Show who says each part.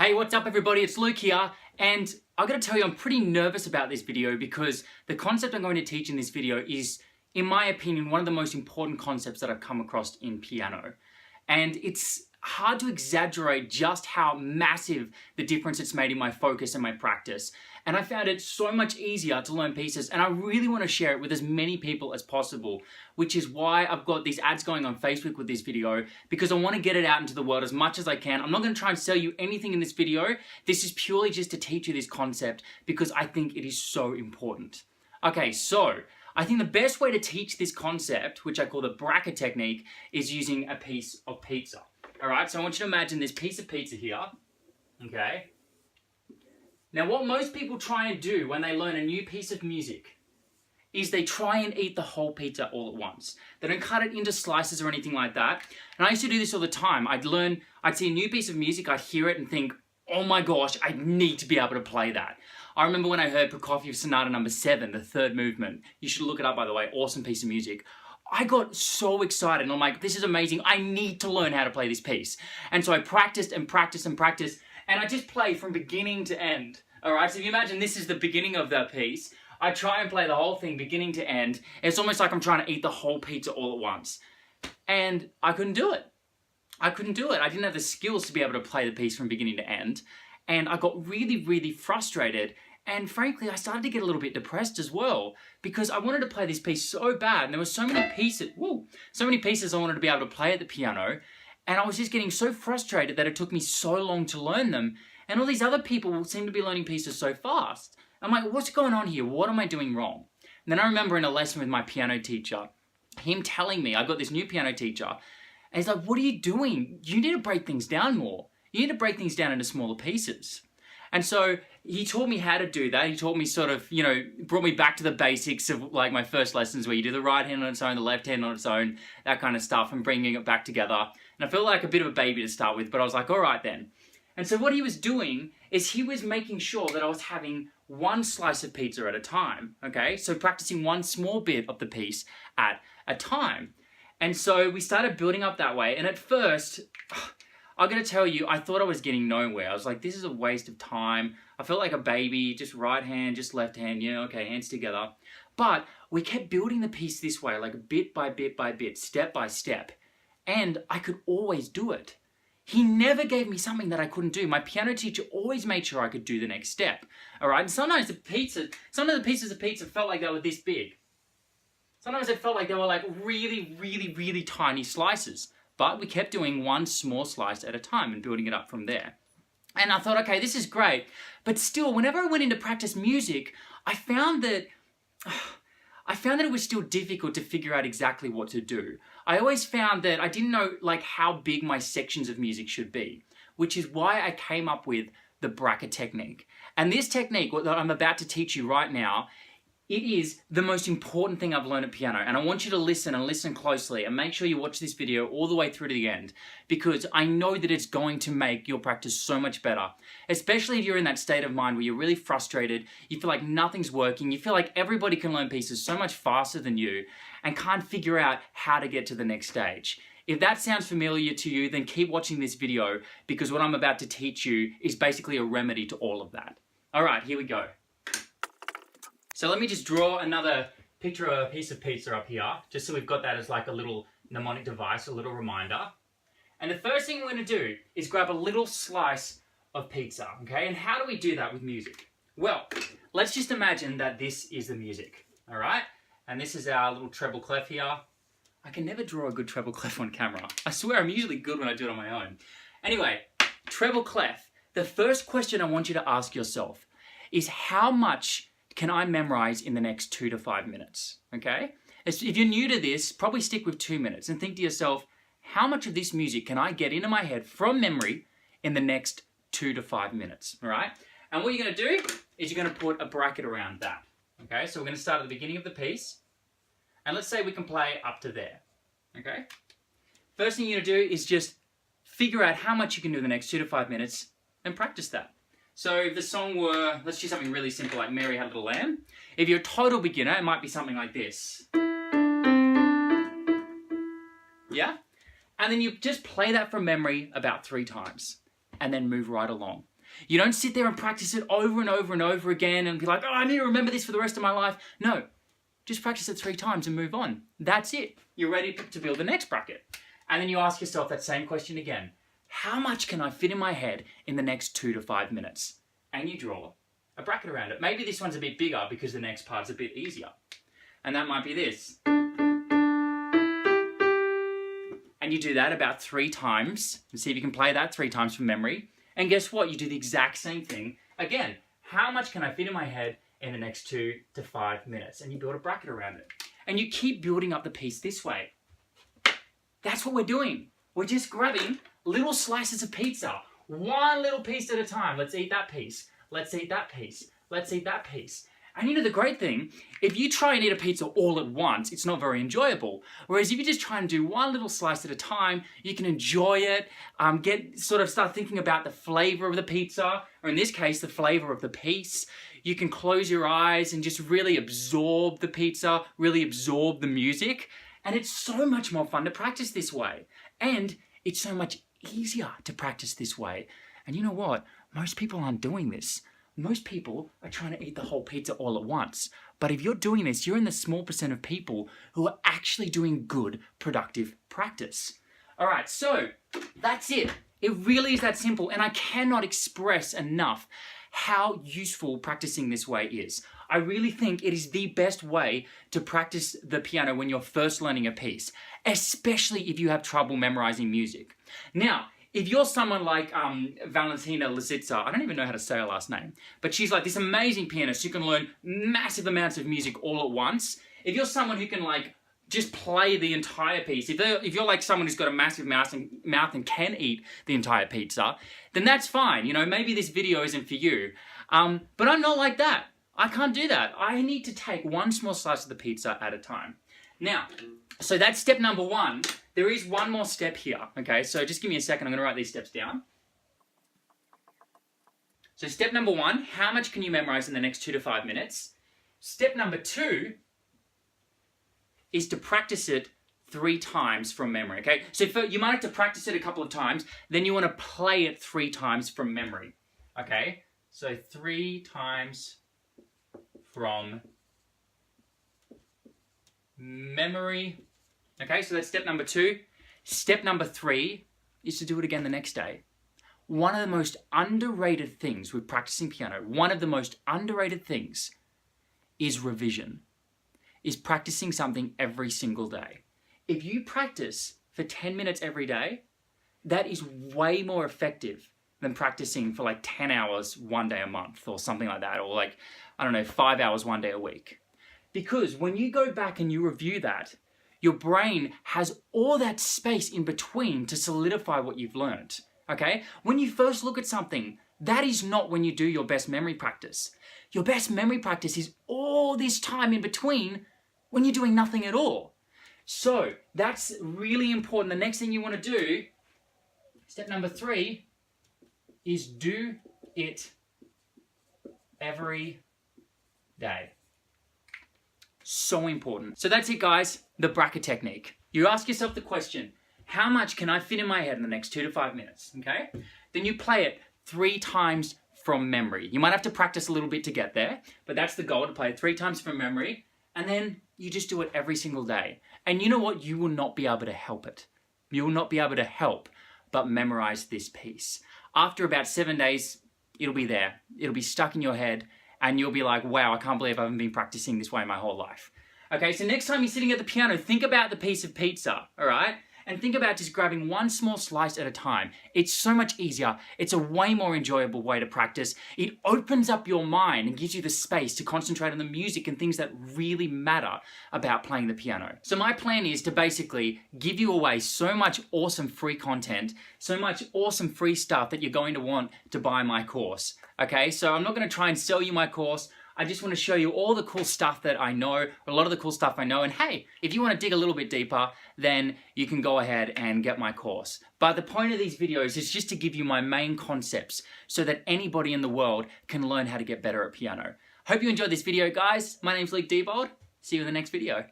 Speaker 1: Hey, what's up everybody? It's Luke here, and I gotta tell you I'm pretty nervous about this video because the concept I'm going to teach in this video is, in my opinion, one of the most important concepts that I've come across in piano. And it's hard to exaggerate just how massive the difference it's made in my focus and my practice. And I found it so much easier to learn pieces, and I really want to share it with as many people as possible, which is why I've got these ads going on Facebook with this video, because I want to get it out into the world as much as I can. I'm not going to try and sell you anything in this video. This is purely just to teach you this concept because I think it is so important. Okay, so I think the best way to teach this concept, which I call the bracket technique, is using a piece of pizza. All right, so I want you to imagine this piece of pizza here, okay? Now, what most people try and do when they learn a new piece of music is they try and eat the whole pizza all at once. They don't cut it into slices or anything like that. And I used to do this all the time. I'd see a new piece of music, I'd hear it and think, oh my gosh, I need to be able to play that. I remember when I heard Prokofiev Sonata No. 7, the third movement. You should look it up, by the way, awesome piece of music. I got so excited and I'm like, this is amazing. I need to learn how to play this piece. And so I practiced and practiced and practiced, and I just play from beginning to end. All right, so if you imagine this is the beginning of that piece, I try and play the whole thing beginning to end. It's almost like I'm trying to eat the whole pizza all at once. And I couldn't do it. I didn't have the skills to be able to play the piece from beginning to end. And I got really, really frustrated. And frankly, I started to get a little bit depressed as well, because I wanted to play this piece so bad. And there were so many pieces I wanted to be able to play at the piano. And I was just getting so frustrated that it took me so long to learn them. And all these other people seem to be learning pieces so fast. I'm like, what's going on here? What am I doing wrong? And then I remember in a lesson with my piano teacher, him telling me, I got this new piano teacher, and he's like, what are you doing? You need to break things down more. You need to break things down into smaller pieces. And so he taught me how to do that. He taught me sort of, brought me back to the basics of like my first lessons where you do the right hand on its own, the left hand on its own, that kind of stuff, and bringing it back together. And I felt like a bit of a baby to start with, but I was like, all right then. And so what he was doing is he was making sure that I was having one slice of pizza at a time, okay? So practicing one small bit of the piece at a time. And so we started building up that way. And at first, I'm gonna tell you, I thought I was getting nowhere. I was like, this is a waste of time. I felt like a baby, just right hand, just left hand, okay, hands together. But we kept building the piece this way, like bit by bit by bit, step by step. And I could always do it. He never gave me something that I couldn't do. My piano teacher always made sure I could do the next step. All right, and sometimes the pieces of pizza felt like they were this big. Sometimes it felt like they were like really, really, really tiny slices. But we kept doing one small slice at a time and building it up from there. And I thought, okay, this is great. But still, whenever I went in to practice music, I found that it was still difficult to figure out exactly what to do. I always found that I didn't know like how big my sections of music should be, which is why I came up with the bracket technique. And this technique, what I'm about to teach you right now, it is the most important thing I've learned at piano, and I want you to listen and listen closely and make sure you watch this video all the way through to the end, because I know that it's going to make your practice so much better, especially if you're in that state of mind where you're really frustrated, you feel like nothing's working, you feel like everybody can learn pieces so much faster than you and can't figure out how to get to the next stage. If that sounds familiar to you, then keep watching this video, because what I'm about to teach you is basically a remedy to all of that. All right, here we go. So let me just draw another picture of a piece of pizza up here, just so we've got that as like a little mnemonic device, a little reminder. And the first thing we're going to do is grab a little slice of pizza, okay? And how do we do that with music? Well, let's just imagine that this is the music, all right? And this is our little treble clef here. I can never draw a good treble clef on camera. I swear I'm usually good when I do it on my own. Anyway, treble clef. The first question I want you to ask yourself is, how much can I memorize in the next 2 to 5 minutes, okay? If you're new to this, probably stick with 2 minutes and think to yourself, how much of this music can I get into my head from memory in the next 2 to 5 minutes, all right? And what you're gonna do is you're gonna put a bracket around that, okay? So we're gonna start at the beginning of the piece, and let's say we can play up to there, okay? First thing you're gonna do is just figure out how much you can do in the next 2 to 5 minutes and practice that. So if the song were, let's do something really simple like Mary Had a Little Lamb. If you're a total beginner, it might be something like this. Yeah? And then you just play that from memory about 3 times and then move right along. You don't sit there and practice it over and over and over again and be like, oh, I need to remember this for the rest of my life. No, just practice it 3 times and move on. That's it. You're ready to build the next bracket. And then you ask yourself that same question again. How much can I fit in my head in the next 2 to 5 minutes? And you draw a bracket around it. Maybe this one's a bit bigger because the next part's a bit easier. And that might be this. And you do that about 3 times. And see if you can play that 3 times from memory. And guess what? You do the exact same thing. Again, how much can I fit in my head in the next 2 to 5 minutes? And you build a bracket around it. And you keep building up the piece this way. That's what we're doing. We're just grabbing little slices of pizza. One little piece at a time. Let's eat that piece. Let's eat that piece. Let's eat that piece. And you know the great thing, if you try and eat a pizza all at once, it's not very enjoyable. Whereas if you just try and do one little slice at a time, you can enjoy it, start thinking about the flavor of the pizza, or in this case, the flavor of the piece. You can close your eyes and just really absorb the pizza, really absorb the music. And it's so much more fun to practice this way. And it's so much easier to practice this way. And you know what? Most people aren't doing this. Most people are trying to eat the whole pizza all at once. But if you're doing this, you're in the small percent of people who are actually doing good, productive practice. All right, so that's it. It really is that simple. And I cannot express enough how useful practicing this way is. I really think it is the best way to practice the piano when you're first learning a piece, especially if you have trouble memorizing music. Now, if you're someone like Valentina Lisitsa, I don't even know how to say her last name, but she's like this amazing pianist who can learn massive amounts of music all at once. If you're someone who can like just play the entire piece, if you're like someone who's got a massive mouth and can eat the entire pizza, then that's fine. You know, maybe this video isn't for you. But I'm not like that. I can't do that. I need to take one small slice of the pizza at a time. Now, so that's step number 1. There is one more step here, okay? So just give me a second, I'm gonna write these steps down. So step number 1, how much can you memorize in the next 2 to 5 minutes? Step number 2 is to practice it 3 times from memory, okay? So you might have to practice it a couple of times, then you wanna play it 3 times from memory, okay? So 3 times from memory. Okay, so that's step number 2. Step number 3 is to do it again the next day. One of the most underrated things with practicing piano, one of the most underrated things is revision, is practicing something every single day. If you practice for 10 minutes every day, that is way more effective than practicing for like 10 hours one day a month or something like that, or like, I don't know, 5 hours one day a week. Because when you go back and you review that, your brain has all that space in between to solidify what you've learned, okay? When you first look at something, that is not when you do your best memory practice. Your best memory practice is all this time in between when you're doing nothing at all. So that's really important. The next thing you want to do, step number 3, is do it every day. So important. So that's it, guys, the bracket technique. You ask yourself the question, how much can I fit in my head in the next 2 to 5 minutes, okay? Then you play it 3 times from memory. You might have to practice a little bit to get there, but that's the goal, to play it 3 times from memory, and then you just do it every single day. And you know what? You will not be able to help it. You will not be able to help but memorize this piece. After about 7 days, it'll be there. It'll be stuck in your head, and you'll be like, wow, I can't believe I haven't been practicing this way my whole life. Okay, so next time you're sitting at the piano, think about the piece of pizza, all right? And think about just grabbing one small slice at a time. It's so much easier. It's a way more enjoyable way to practice. It opens up your mind and gives you the space to concentrate on the music and things that really matter about playing the piano. So my plan is to basically give you away so much awesome free content, so much awesome free stuff that you're going to want to buy my course. Okay, so I'm not going to try and sell you my course. I just want to show you all the cool stuff that I know, a lot of the cool stuff I know, and hey, if you want to dig a little bit deeper, then you can go ahead and get my course. But the point of these videos is just to give you my main concepts so that anybody in the world can learn how to get better at piano. Hope you enjoyed this video, guys. My name's Diebold. See you in the next video.